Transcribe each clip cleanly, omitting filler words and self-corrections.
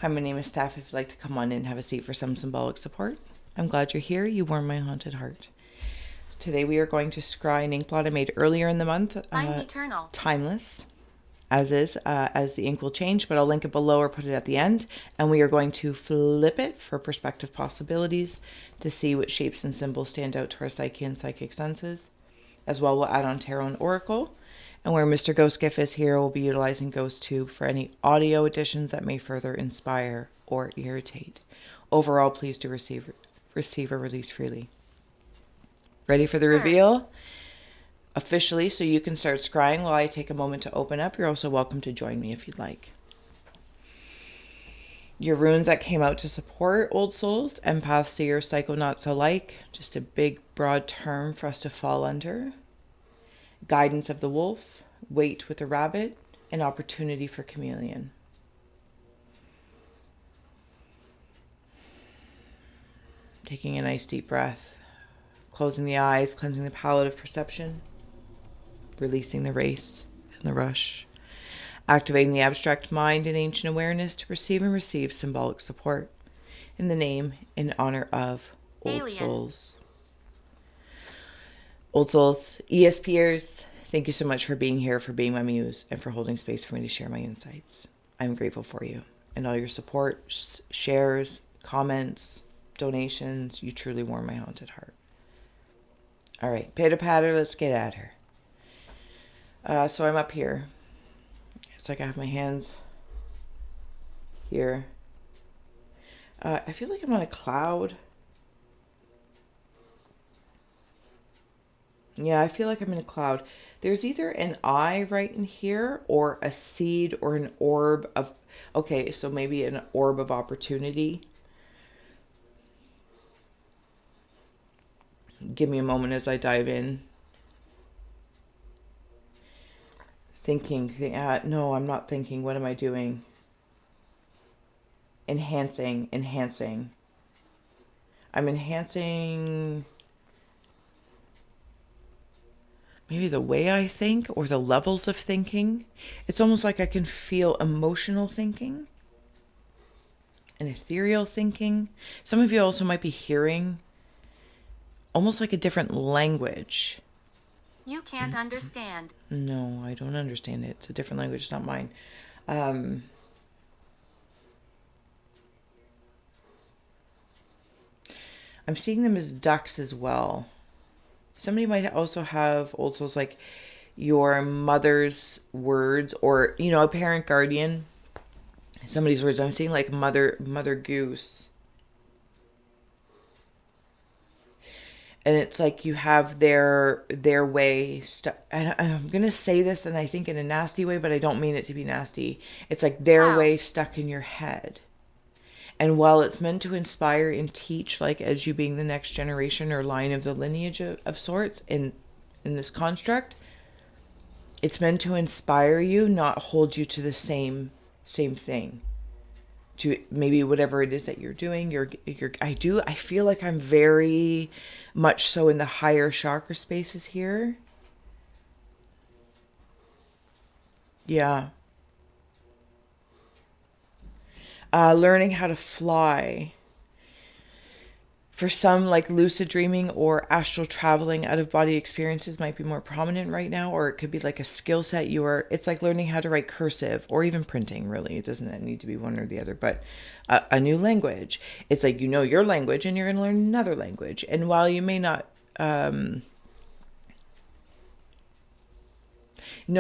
Hi, my name is Steph. If you'd like to come on in and have a seat for some symbolic support, I'm glad you're here. You warm my haunted heart. Today we are going to scry an inkblot I made earlier in the month. I'm eternal. Timeless, as the ink will change, but I'll link it below or put it at the end. And we are going to flip it for perspective possibilities to see what shapes and symbols stand out to our psyche and psychic senses. As well, we'll add on tarot and oracle. And where Mr. Ghost Gift is here, we'll be utilizing Ghost Tube for any audio additions that may further inspire or irritate. Overall, please do receive or release freely. Ready for the reveal? Officially, so you can start scrying while I take a moment to open up. You're also welcome to join me if you'd like. Your runes that came out to support old souls, empaths, seers, psychonauts alike. Just a big, broad term for us to fall under. Guidance of the wolf, wait with the rabbit, and opportunity for chameleon. Taking a nice deep breath, closing the eyes, cleansing the palate of perception, releasing the race and the rush, activating the abstract mind and ancient awareness to perceive and receive symbolic support in the name and honor of old souls. Old souls, ESPers, thank you so much for being here, for being my muse, and for holding space for me to share my insights. I'm grateful for you and all your support, shares, comments, donations. You truly warm my haunted heart. All right, pitter patter, let's get at her. So I'm up here. It's like I have my hands here. I feel like I'm on a cloud. Yeah, I feel like I'm in a cloud. There's either an eye right in here or a seed or an orb of... Okay, so maybe an orb of opportunity. Give me a moment as I dive in. Thinking. No, I'm not thinking. What am I doing? Enhancing. I'm enhancing... maybe the way I think or the levels of thinking. It's almost like I can feel emotional thinking and ethereal thinking. Some of you also might be hearing almost like a different language. You can't understand. No, I don't understand it. It's a different language. It's not mine. I'm seeing them as ducks as well. Somebody might also have old souls like your mother's words or, a parent guardian. Somebody's words. I'm seeing like mother goose. And it's like you have their way. I'm going to say this, and I think in a nasty way, but I don't mean it to be nasty. It's like their way stuck in your head. And while it's meant to inspire and teach, like as you being the next generation or line of the lineage of sorts in this construct, it's meant to inspire you, not hold you to the same thing. To maybe whatever it is that you're doing, I feel like I'm very much so in the higher chakra spaces here. Yeah. Learning how to fly. For some, like lucid dreaming or astral traveling, out of body experiences might be more prominent right now, or it could be like a skill set. It's like learning how to write cursive or even printing, really. It doesn't need to be one or the other, but a new language. It's like, your language and you're going to learn another language. And while you may not know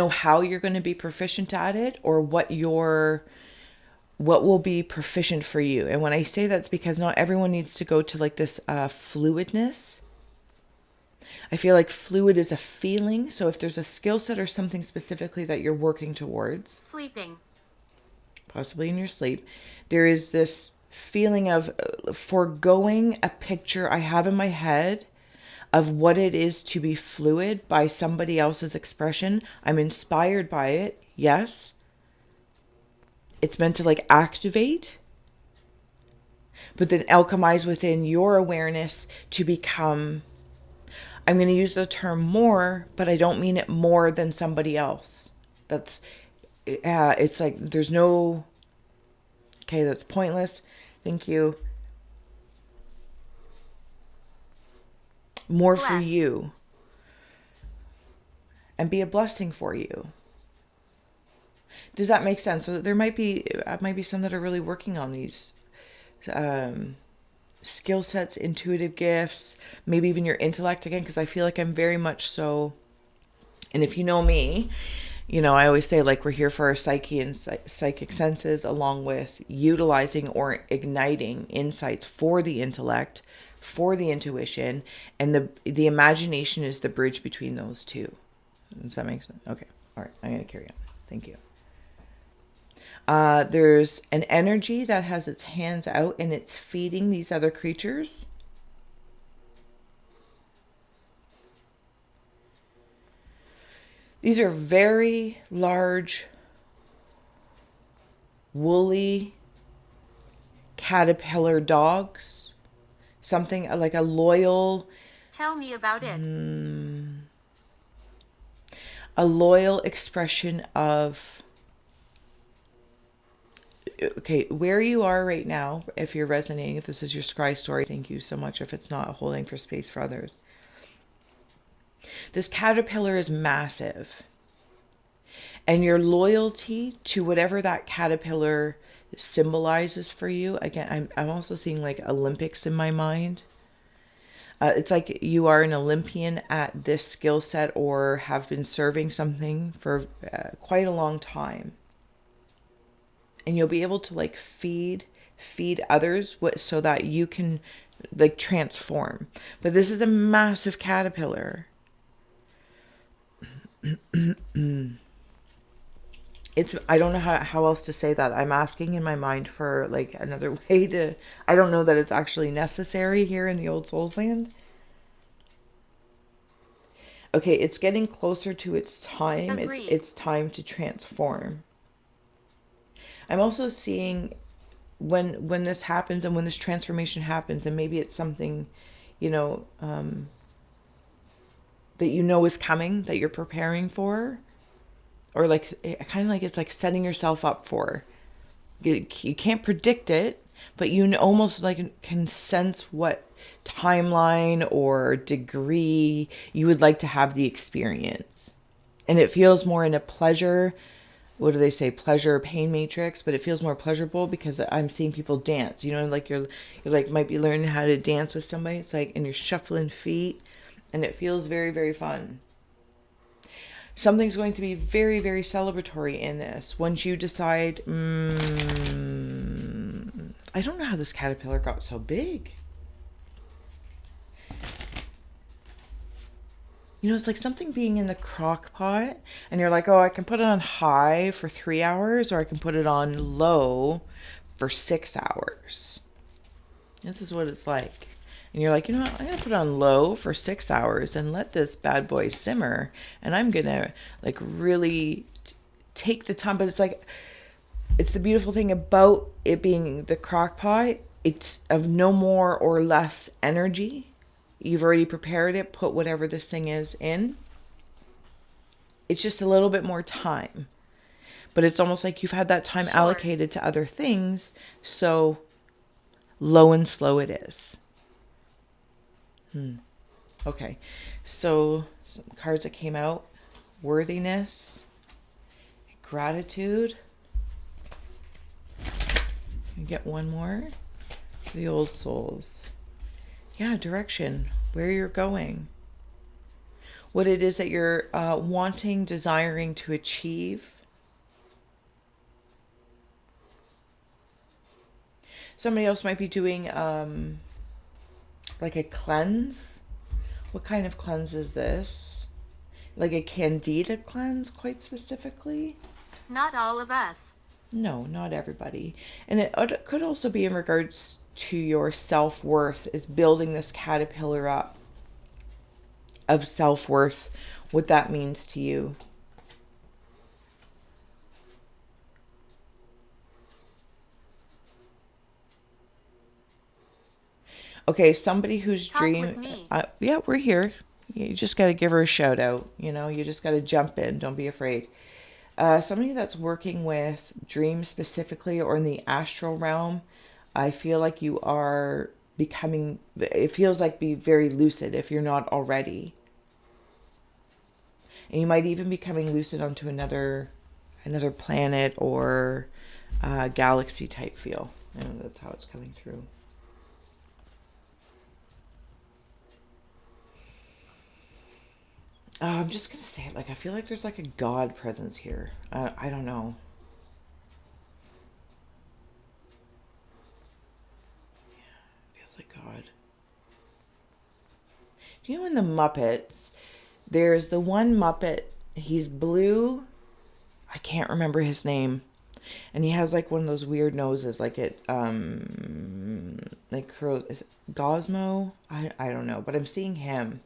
how you're going to be proficient at it or what will be proficient for you. And when I say that's because not everyone needs to go to like this fluidness. I feel like fluid is a feeling. So if there's a skill set or something specifically that you're working towards, sleeping, possibly in your sleep, there is this feeling of foregoing a picture I have in my head of what it is to be fluid by somebody else's expression. I'm inspired by it. Yes. It's meant to like activate, but then alchemize within your awareness to become, I'm going to use the term more, but I don't mean it more than somebody else. It's like there's no, Okay, that's pointless. Thank you. More for Blessed. you. And be a blessing for you. Does that make sense? So there might be some that are really working on these skill sets, intuitive gifts, maybe even your intellect again, because I feel like I'm very much so. And if you know me, I always say like we're here for our psyche and psychic senses, along with utilizing or igniting insights for the intellect, for the intuition, and the imagination is the bridge between those two. Does that make sense? Okay. All right. I'm going to carry on. Thank you. There's an energy that has its hands out and it's feeding these other creatures. These are very large, woolly caterpillar dogs. Something like a loyal, Tell me about it. expression of, okay, where you are right now, if you're resonating, if this is your scry story, thank you so much. If it's not, holding for space for others. This caterpillar is massive. And your loyalty to whatever that caterpillar symbolizes for you, again, I'm also seeing like Olympics in my mind. It's like you are an Olympian at this skill set or have been serving something for quite a long time. And you'll be able to like feed others so that you can like transform. But this is a massive caterpillar. I don't know how else to say that. I'm asking in my mind for like another way to, I don't know that it's actually necessary here in the Old Souls land. Okay, it's getting closer to its time. Agreed. It's time to transform. I'm also seeing when this happens and when this transformation happens, and maybe it's something, you know, that is coming, that you're preparing for, or like kind of like it's like setting yourself up for. You can't predict it, but you almost like can sense what timeline or degree you would like to have the experience. And it feels more in a pleasure, what do they say, pleasure pain matrix, but it feels more pleasurable because I'm seeing people dance, like you're like might be learning how to dance with somebody. It's like, and you're shuffling feet and it feels very, very fun. Something's going to be very, very celebratory in this. Once you decide, I don't know how this caterpillar got so big. It's like something being in the crock pot and you're like, oh, I can put it on high for 3 hours or I can put it on low for 6 hours. This is what it's like. And you're like, you know what? I'm going to put it on low for 6 hours and let this bad boy simmer. And I'm going to like really take the time. But it's like, it's the beautiful thing about it being the crock pot. It's of no more or less energy. You've already prepared it, put whatever this thing is in. It's just a little bit more time. But it's almost like you've had that time allocated to other things. So low and slow it is. Okay. So some cards that came out. Worthiness. Gratitude. You get one more. The Old Souls. Yeah, direction, where you're going, what it is that you're wanting, desiring to achieve. Somebody else might be doing like a cleanse. What kind of cleanse is this? Like a candida cleanse, quite specifically? Not all of us. No, not everybody. And it could also be in regards to your self-worth, is building this caterpillar up of self-worth, what that means to you. Okay, somebody who's dreaming. Yeah, we're here. You just got to give her a shout out. You just got to jump in. Don't be afraid. Somebody that's working with dreams specifically or in the astral realm, I feel like you are becoming, it feels like be very lucid if you're not already. And you might even be coming lucid onto another planet or galaxy type feel. And that's how it's coming through. I'm just gonna say it, like I feel like there's like a God presence here. I don't know. Feels like God. Do you know in the Muppets, there's the one Muppet, he's blue. I can't remember his name. And he has like one of those weird noses, like it like curls. Is it Gosmo? I don't know, but I'm seeing him.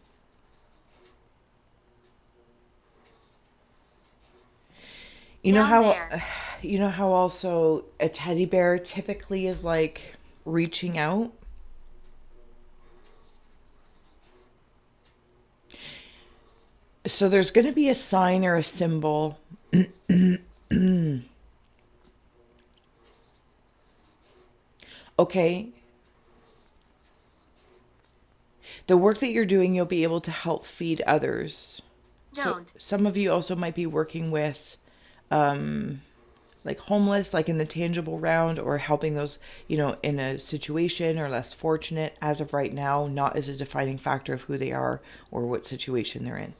You know Down how there. you know how also a teddy bear typically is like reaching out? So there's going to be a sign or a symbol. Okay, the work that you're doing, you'll be able to help feed others. So Don't. some of you also might be working with like homeless, like in the tangible round, or helping those, in a situation or less fortunate as of right now, not as a defining factor of who they are or what situation they're in.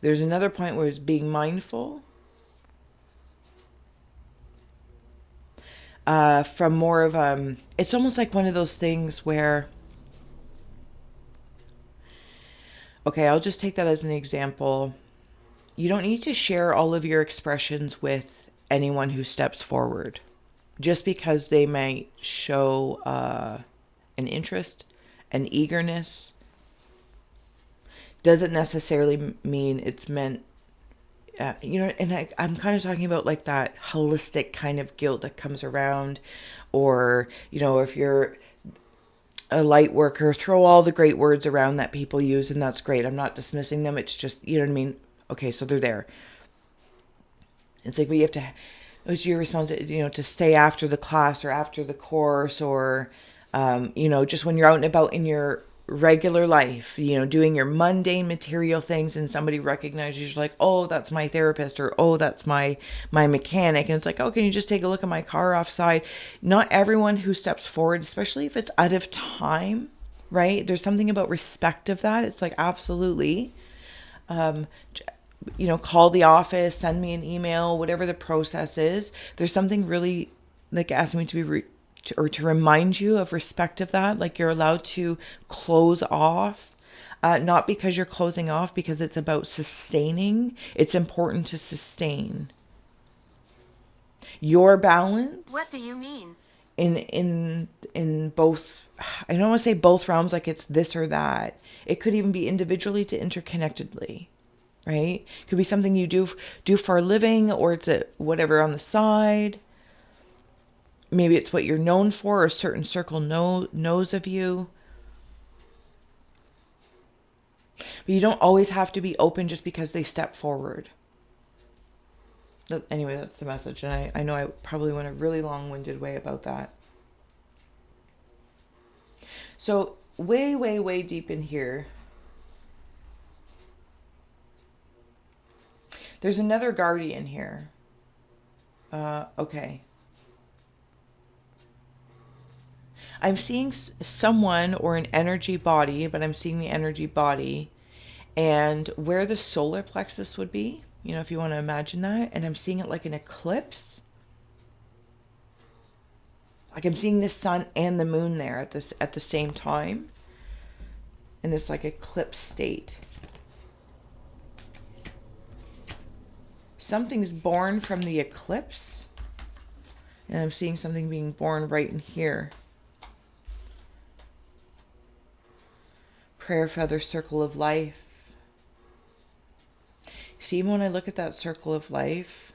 There's another point where it's being mindful from more of it's almost like one of those things where, okay, I'll just take that as an example. You don't need to share all of your expressions with anyone who steps forward just because they might show an interest, an eagerness, doesn't necessarily mean it's meant, and I'm kind of talking about like that holistic kind of guilt that comes around, or, if you're a light worker, throw all the great words around that people use, and that's great. I'm not dismissing them. It's just, you know what I mean? Okay, so they're there. It's like we have to, it's your responsibility, to stay after the class or after the course or, just when you're out and about in your regular life, doing your mundane material things and somebody recognizes you like, oh, that's my therapist or, oh, that's my mechanic. And it's like, oh, can you just take a look at my car offside? Not everyone who steps forward, especially if it's out of time, right? There's something about respect of that. It's like, absolutely. Call the office, send me an email, whatever the process is. There's something really like asking me to be or to remind you of respect of that. Like you're allowed to close off, not because you're closing off, because it's about sustaining. It's important to sustain your What do balance you mean? in both. I don't want to say both realms like it's this or that. It could even be individually to interconnectedly, right? It could be something you do for a living, or it's a whatever on the side. Maybe it's what you're known for, or a certain circle knows of you. But you don't always have to be open just because they step forward. Anyway, that's the message. And I know I probably went a really long-winded way about that. So way, way, way deep in here, there's another guardian here. Okay. I'm seeing someone or an energy body, but I'm seeing the energy body and where the solar plexus would be, if you want to imagine that. And I'm seeing it like an eclipse. Like I'm seeing the sun and the moon there at the same time in this like eclipse state. Something's born from the eclipse. And I'm seeing something being born right in here. Prayer feather circle of life. See, even when I look at that circle of life,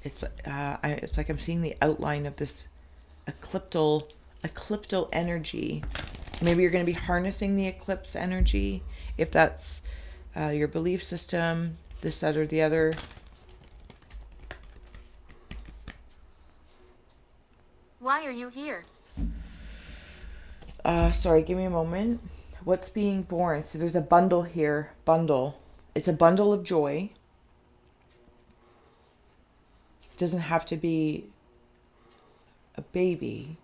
it's like I'm seeing the outline of this ecliptal energy. Maybe you're going to be harnessing the eclipse energy if that's your belief system, this, that, or the other. Why are you here? Sorry, give me a moment. What's being born? So there's a bundle here. Bundle. It's a bundle of joy. It doesn't have to be a baby.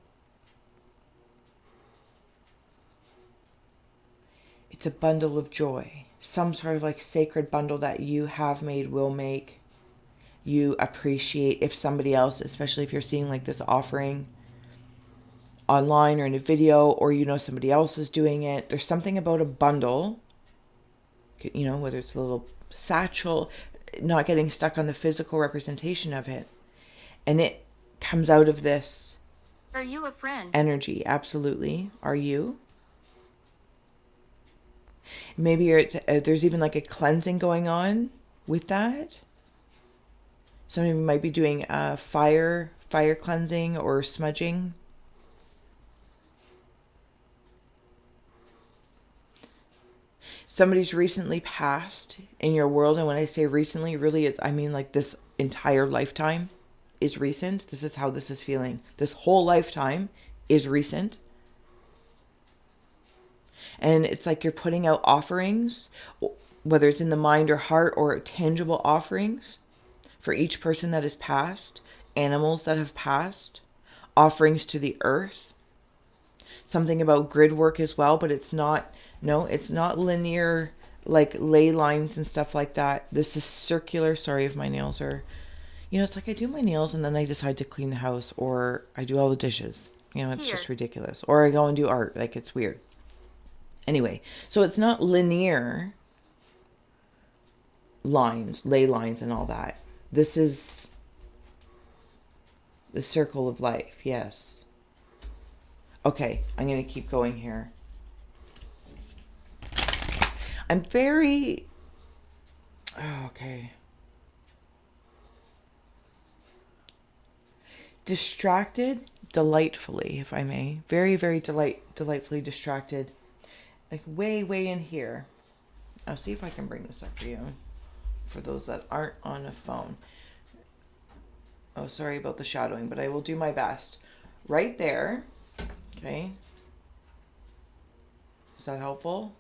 It's a bundle of joy. Some sort of like sacred bundle that you have made, will make. You appreciate if somebody else, especially if you're seeing like this offering online or in a video, or you know somebody else is doing it. There's something about a bundle, you know, whether it's a little satchel, not getting stuck on the physical representation of it. And it comes out of this Are you a friend? energy. Absolutely. Are you? Maybe there's even like a cleansing going on with that. Somebody might be doing fire cleansing or smudging. Somebody's recently passed in your world, and when I say recently, really I mean like this entire lifetime is recent. This is how this is feeling. This whole lifetime is recent. And it's like you're putting out offerings, whether it's in the mind or heart, or tangible offerings for each person that has passed, animals that have passed, offerings to the earth. Something about grid work as well, but it's not linear, like ley lines and stuff like that. This is circular. Sorry if my nails are, it's like I do my nails and then I decide to clean the house, or I do all the dishes. It's just ridiculous. Or I go and do art. Like, it's weird. Anyway, so it's not linear lines, ley lines and all that. This is the circle of life. Yes. Okay, I'm going to keep going here. I'm very... okay. Distracted delightfully, if I may. Very, very delightfully distracted. Like way in here. I'll see if I can bring this up for you. For those that aren't on a phone. Oh, sorry about the shadowing, but I will do my best. Right there. Okay. Is that helpful?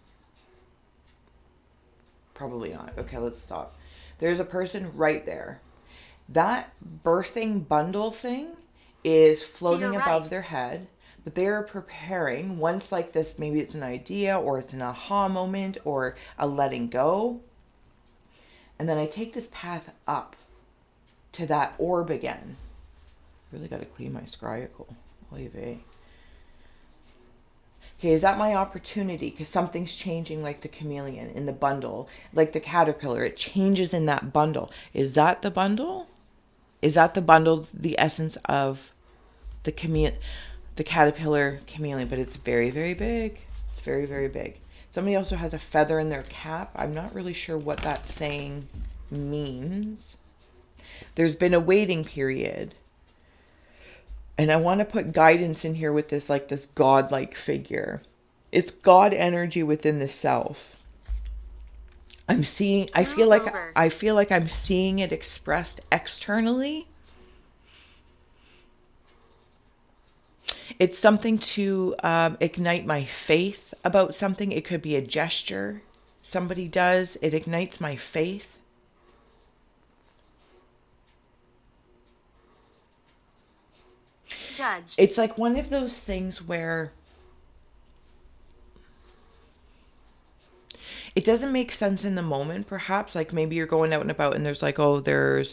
Probably not. Okay, let's stop. There's a person right there. That birthing bundle thing is floating above their head. But they're preparing, once like this, maybe it's an idea or it's an aha moment or a letting go. And then I take this path up to that orb again. Really got to clean my scrying. Oy vey. Okay, is that my opportunity? Because something's changing, like the chameleon in the bundle, like the caterpillar. It changes in that bundle. Is that the bundle? Is that the bundle, the essence of the caterpillar chameleon? But it's very, very big. It's very, very big. Somebody also has a feather in their cap. I'm not really sure what that saying means. There's been a waiting period. And I want to put guidance in here with this, like this godlike figure. It's God energy within the self. I feel like I'm seeing it expressed externally. It's something to ignite my faith about something. It could be a gesture somebody does. It ignites my faith. Judge. It's like one of those things where it doesn't make sense in the moment, perhaps. Like maybe you're going out and about and there's like, okay,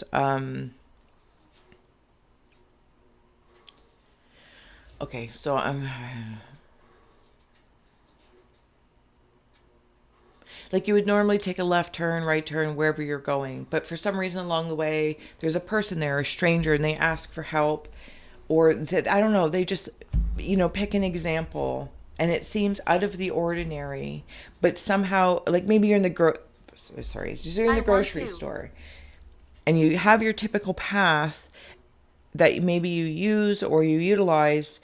so I'm like, you would normally take a left turn, right turn, wherever you're going. But for some reason along the way, there's a person there, a stranger, and they ask for help. Or I don't know, they just, pick an example. And it seems out of the ordinary. But somehow, like maybe you're in the grocery store. And you have your typical path that maybe you use or you utilize.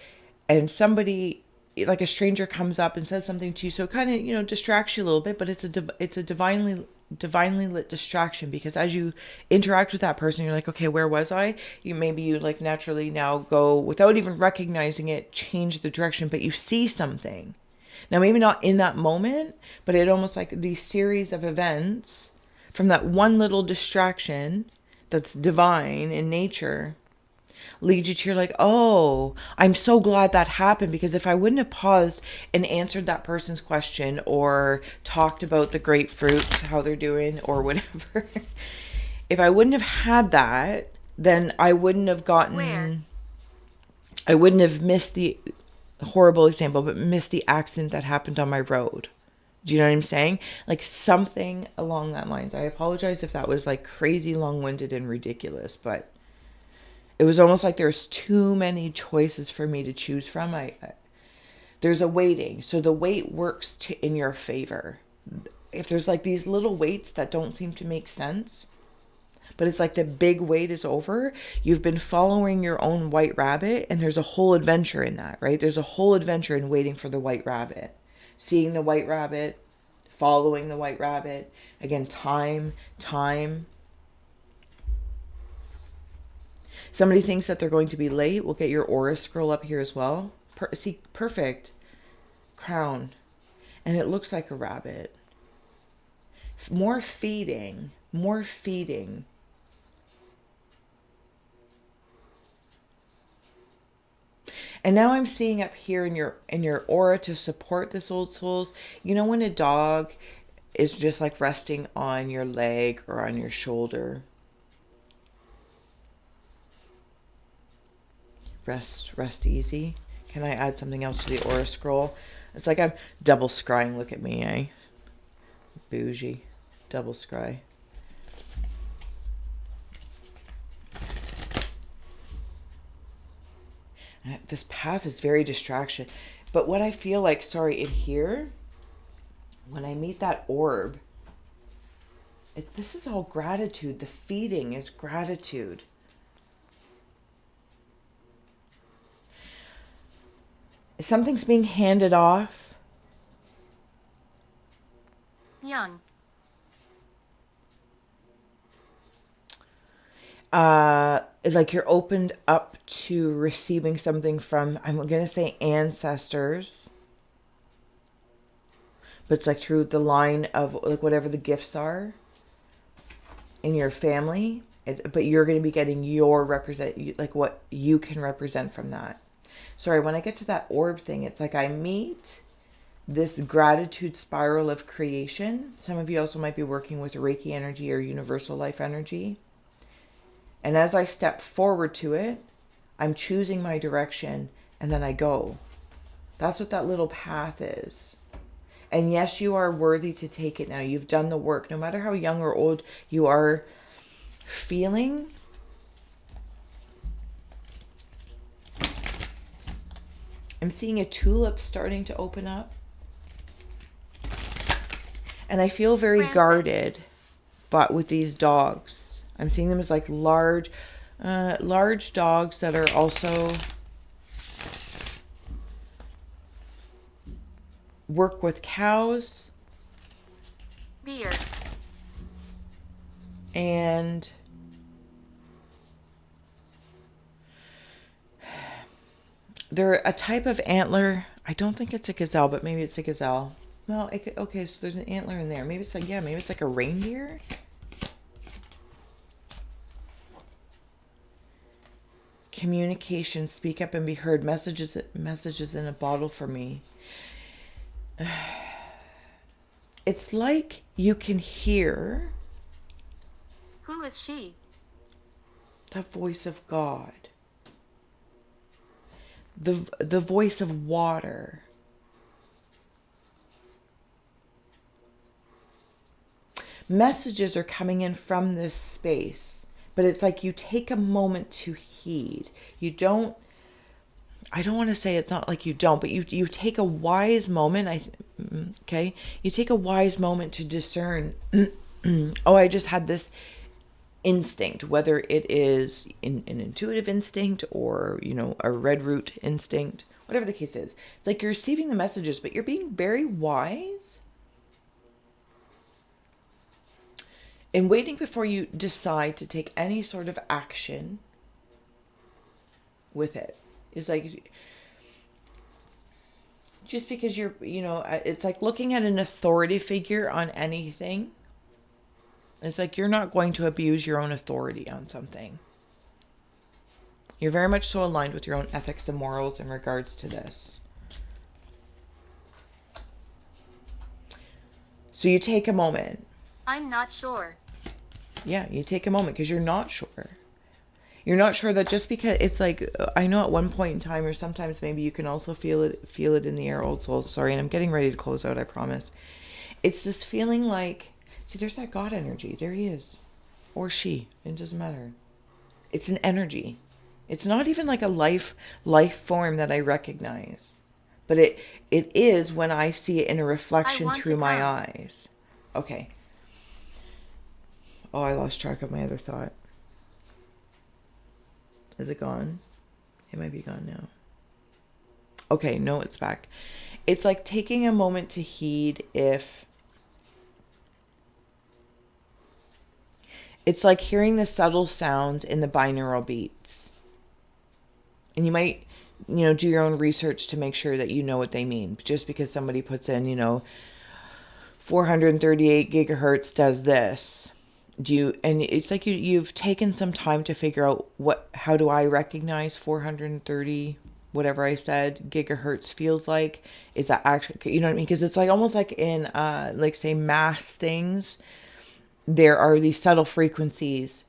And somebody, like a stranger, comes up and says something to you, so it kind of distracts you a little bit, but it's a divinely divinely lit distraction, because as you interact with that person, you're like, okay, where was I? You like naturally now go, without even recognizing it, change the direction, but you see something. Now, maybe not in that moment, but it almost like these series of events from that one little distraction that's divine in nature lead you to, you're like, oh, I'm so glad that happened, because if I wouldn't have paused and answered that person's question or talked about the grapefruits, how they're doing or whatever, if I wouldn't have had that, then Where? I wouldn't have missed the horrible example, but missed the accident that happened on my road. Do you know what I'm saying? Like something along that lines. I apologize if that was like crazy long-winded and ridiculous, but it was almost like there's too many choices for me to choose from. There's a weighting, so the weight works in your favor. If there's like these little weights that don't seem to make sense, but it's like the big weight is over, you've been following your own white rabbit, and there's a whole adventure in that, right? There's a whole adventure in waiting for the white rabbit, seeing the white rabbit, following the white rabbit. Again, time. Somebody thinks that they're going to be late. We'll get your aura scroll up here as well. See, perfect. Crown. And it looks like a rabbit. More feeding. More feeding. And now I'm seeing up here in your aura to support this old souls. You know when a dog is just like resting on your leg or on your shoulder. Rest easy. Can I add something else to the aura scroll? It's like I'm double scrying. Look at me, eh? Bougie. Double scry. This path is very distraction. But what I feel like, sorry, in here, when I meet that orb, this is all gratitude. The feeding is gratitude. Something's being handed off. Young. Like you're opened up to receiving something from, I'm gonna say ancestors, but it's like through the line of like whatever the gifts are in your family. But you're going to be getting your represent, like what you can represent from that. Sorry, when I get to that orb thing, it's like I meet this gratitude spiral of creation. Some of you also might be working with Reiki energy or universal life energy. And as I step forward to it, I'm choosing my direction, and then I go. That's what that little path is. And yes, you are worthy to take it now. You've done the work. No matter how young or old you are feeling, I'm seeing a tulip starting to open up. And I feel very Francis. guarded, but with these dogs. I'm seeing them as like large dogs that are also work with cows. Beer. And they're a type of antler. I don't think it's a gazelle, but maybe it's a gazelle. Well, okay, so there's an antler in there. Maybe it's like, maybe it's like a reindeer. Communication, speak up and be heard. Messages in a bottle for me. It's like you can hear Who is she? the voice of God. The voice of water. Messages are coming in from this space, but it's like you take a moment to heed. I don't want to say it's not like you don't, but you take a wise moment. Okay, you take a wise moment to discern. Oh, I just had this instinct, whether it is an intuitive instinct or a red root instinct, whatever the case is. It's like you're receiving the messages, but you're being very wise. And waiting before you decide to take any sort of action with it is like, just because you're, it's like looking at an authority figure on anything. It's like you're not going to abuse your own authority on something. You're very much so aligned with your own ethics and morals in regards to this. So you take a moment. I'm not sure. Yeah, you take a moment because you're not sure. You're not sure that just because it's like, I know at one point in time, or sometimes maybe you can also feel it in the air, old souls. Sorry, and I'm getting ready to close out, I promise. It's this feeling like, see, there's that God energy. There he is. Or she. It doesn't matter. It's an energy. It's not even like a life form that I recognize. But it is when I see it in a reflection through my eyes. Okay. Oh, I lost track of my other thought. Is it gone? It might be gone now. Okay, no, it's back. It's like taking a moment to heed if... It's like hearing the subtle sounds in the binaural beats. And you might, do your own research to make sure that you know what they mean. Just because somebody puts in, 438 gigahertz does this. And it's like you've taken some time to figure out how do I recognize 430 whatever I said gigahertz feels like. Is that actually, you know what I mean? Because it's like almost like in like say mass things, there are these subtle frequencies,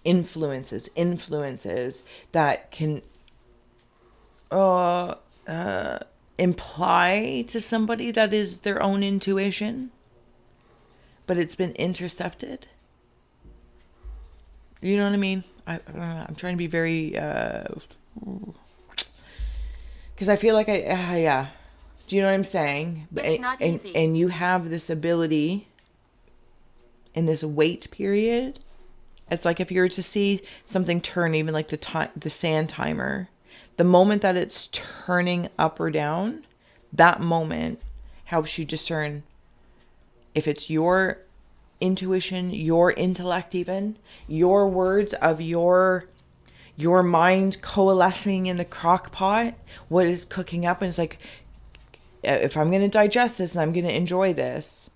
influences that can imply to somebody that is their own intuition, but it's been intercepted. You know what I mean? I'm trying to be very, because I feel like yeah. Do you know what I'm saying? It's not easy. And you have this ability in this wait period. It's like if you were to see something turn, even like the sand timer, the moment that it's turning up or down, that moment helps you discern if it's your intuition, your intellect, even your words of your mind coalescing in the crock pot, what is cooking up. And it's like, if I'm going to digest this and I'm going to enjoy this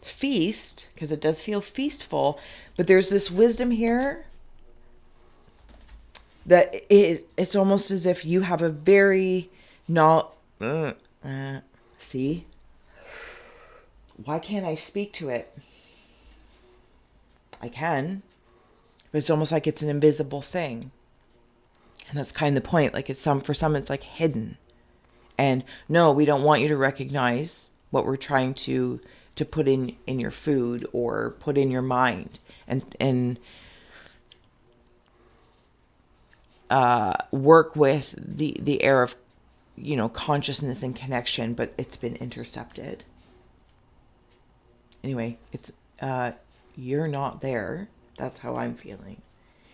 feast, because it does feel feastful, but there's this wisdom here that it's almost as if you have a very see, why can't I speak to it? I can, but it's almost like it's an invisible thing. And that's kind of the point. Like for some it's like hidden. And no, we don't want you to recognize what we're trying to put in your food or put in your mind and work with the air of consciousness and connection, but it's been intercepted. Anyway, it's you're not there. That's how I'm feeling.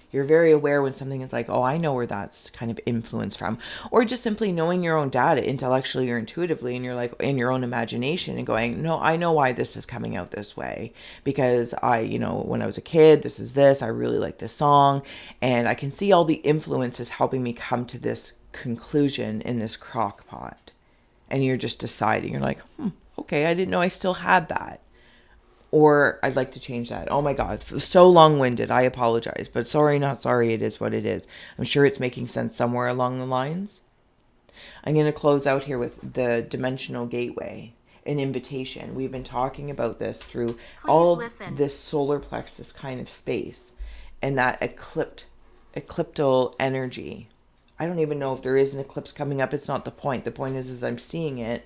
You're very aware when something is like, oh, I know where that's kind of influenced from. Or just simply knowing your own data intellectually or intuitively, and you're like in your own imagination and going, no, I know why this is coming out this way. Because when I was a kid, this is this. I really like this song. And I can see all the influences helping me come to this conclusion in this crock pot. And you're just deciding, you're like, okay, I didn't know I still had that. Or I'd like to change that. Oh my God, so long-winded. I apologize. But sorry, not sorry. It is what it is. I'm sure it's making sense somewhere along the lines. I'm going to close out here with the dimensional gateway, an invitation. We've been talking about this through all this solar plexus kind of space and that ecliptal energy. I don't even know if there is an eclipse coming up. It's not the point. The point is I'm seeing it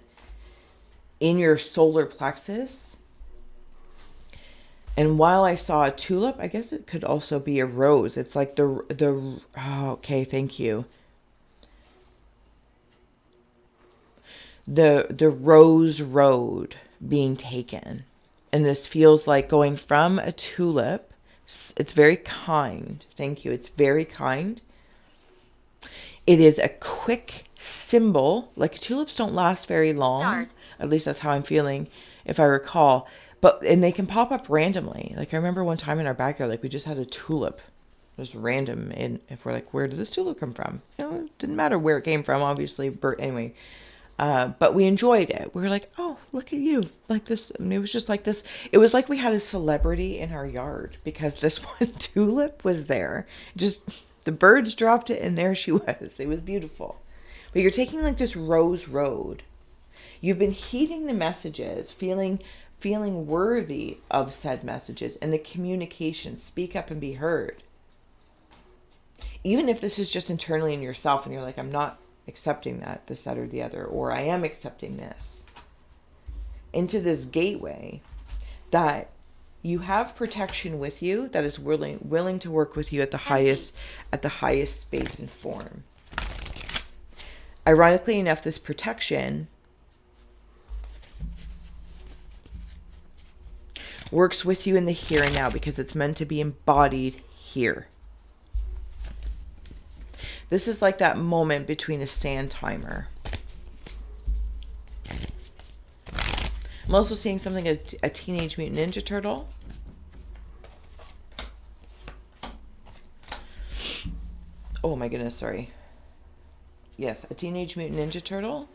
in your solar plexus. And while I saw a tulip, I guess it could also be a rose. It's like okay, thank you. The rose road being taken. And this feels like going from a tulip. It's very kind. Thank you. It's very kind. It is a quick symbol. Like tulips don't last very long. At least that's how I'm feeling, if I recall. And they can pop up randomly. Like I remember one time in our backyard, like we just had a tulip, just random. And if we're like, where did this tulip come from? It didn't matter where it came from, obviously. But anyway, but we enjoyed it. We were like, oh, look at you. Like this. And it was just like this. It was like we had a celebrity in our yard because this one tulip was there. Just the birds dropped it and there she was. It was beautiful. But you're taking like this rose road. You've been heeding the messages, feeling worthy of said messages and the communication. Speak up and be heard. Even if this is just internally in yourself and you're like, I'm not accepting that, this, that, or the other, or I am accepting this. Into this gateway that you have protection with you that is willing to work with you at the highest space and form. Ironically enough, this protection works with you in the here and now because it's meant to be embodied here. This is like that moment between a sand timer. I'm also seeing something, a Teenage Mutant Ninja Turtle. Oh my goodness, sorry. Yes, a Teenage Mutant Ninja Turtle.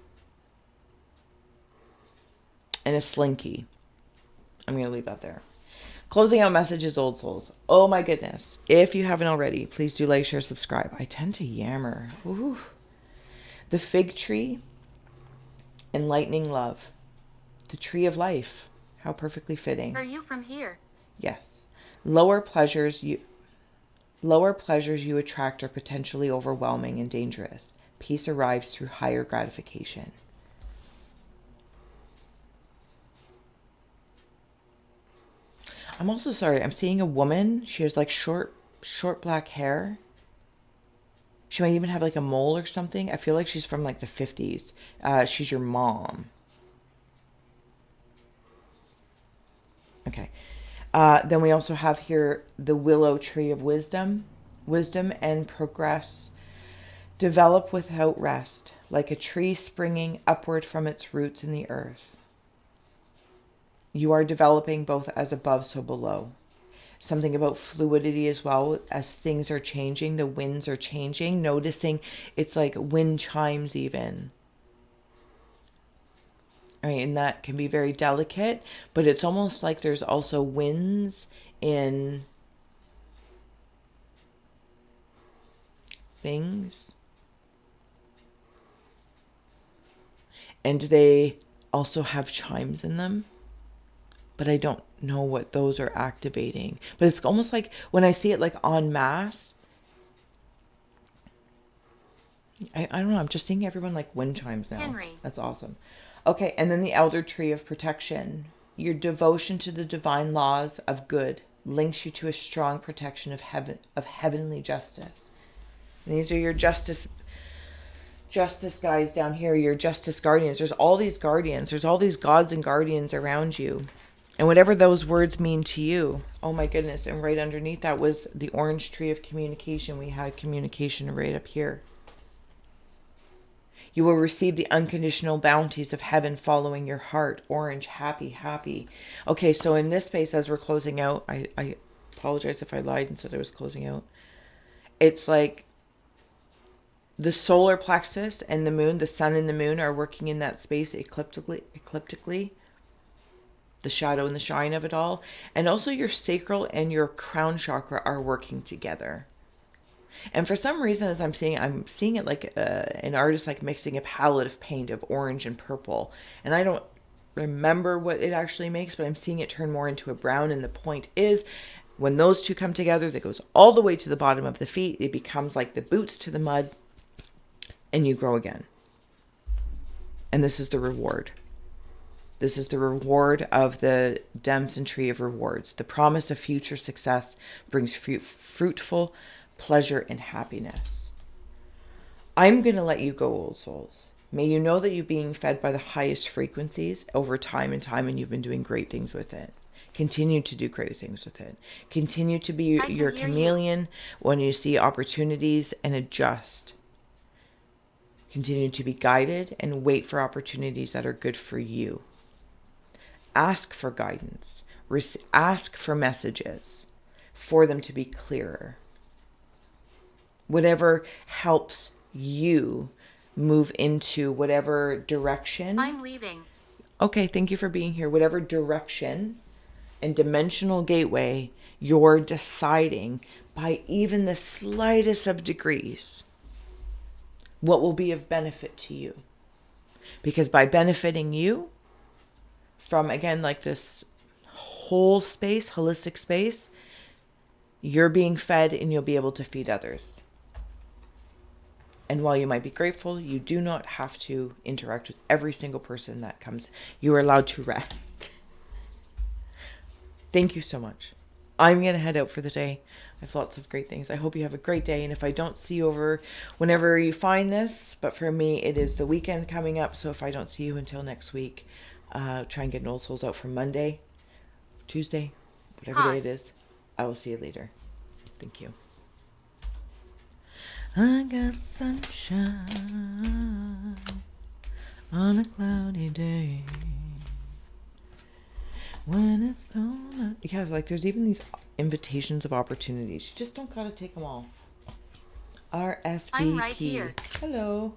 And a Slinky. I'm going to leave that there. Closing out messages, old souls. Oh my goodness. If you haven't already, please do like, share, subscribe. I tend to yammer. Ooh. The fig tree, enlightening love. The tree of life. How perfectly fitting. Are you from here? Yes. Lower pleasures you attract are potentially overwhelming and dangerous. Peace arrives through higher gratification. I'm also sorry. I'm seeing a woman. She has like short black hair. She might even have like a mole or something. I feel like she's from like the 50s. She's your mom. Okay. Then we also have here the willow tree of wisdom. Wisdom and progress develop without rest, like a tree springing upward from its roots in the earth. You are developing both as above, so below. Something about fluidity as well, as things are changing, the winds are changing, noticing it's like wind chimes even. All right, and that can be very delicate, but it's almost like there's also winds in things. And they also have chimes in them. But I don't know what those are activating. But it's almost like when I see it like en masse, I don't know. I'm just seeing everyone like wind chimes now. Henry. That's awesome. Okay, and then the elder tree of protection. Your devotion to the divine laws of good links you to a strong protection of heavenly justice. And these are your justice guys down here, your justice guardians. There's all these guardians. There's all these gods and guardians around you. And whatever those words mean to you, oh my goodness. And right underneath that was the orange tree of communication. We had communication right up here. You will receive the unconditional bounties of heaven following your heart. Orange, happy, happy. Okay, so in this space, as we're closing out, I apologize if I lied and said I was closing out. It's like the solar plexus and the moon, the sun and the moon are working in that space ecliptically. The shadow and the shine of it all. And also your sacral and your crown chakra are working together. And for some reason, as I'm seeing it like an artist like mixing a palette of paint of orange and purple. And I don't remember what it actually makes, but I'm seeing it turn more into a brown. And the point is, when those two come together, that goes all the way to the bottom of the feet. It becomes like the boots to the mud, and you grow again. And this is the reward. This is the reward of the Damson Tree of Rewards. The promise of future success brings fruitful pleasure and happiness. I'm going to let you go, old souls. May you know that you're being fed by the highest frequencies over time and time, and you've been doing great things with it. Continue to do great things with it. Continue to be your chameleon when you see opportunities and adjust. Continue to be guided and wait for opportunities that are good for you. Ask for guidance. Ask for messages for them to be clearer. Whatever helps you move into whatever direction. I'm leaving. Okay, thank you for being here. Whatever direction and dimensional gateway you're deciding by even the slightest of degrees what will be of benefit to you. Because by benefiting you from, again, like this whole space, holistic space, you're being fed and you'll be able to feed others. And while you might be grateful, you do not have to interact with every single person that comes. You are allowed to rest. Thank you so much. I'm going to head out for the day. I have lots of great things. I hope you have a great day. And if I don't see you over whenever you find this, but for me, it is the weekend coming up. So if I don't see you until next week, try and get an Old Souls out for Monday, Tuesday, whatever day it is. I will see you later. Thank you. I got sunshine on a cloudy day. When it's gonna... Yeah, like there's even these invitations of opportunities. You just don't gotta take them all. RSVP. I'm right here. Hello.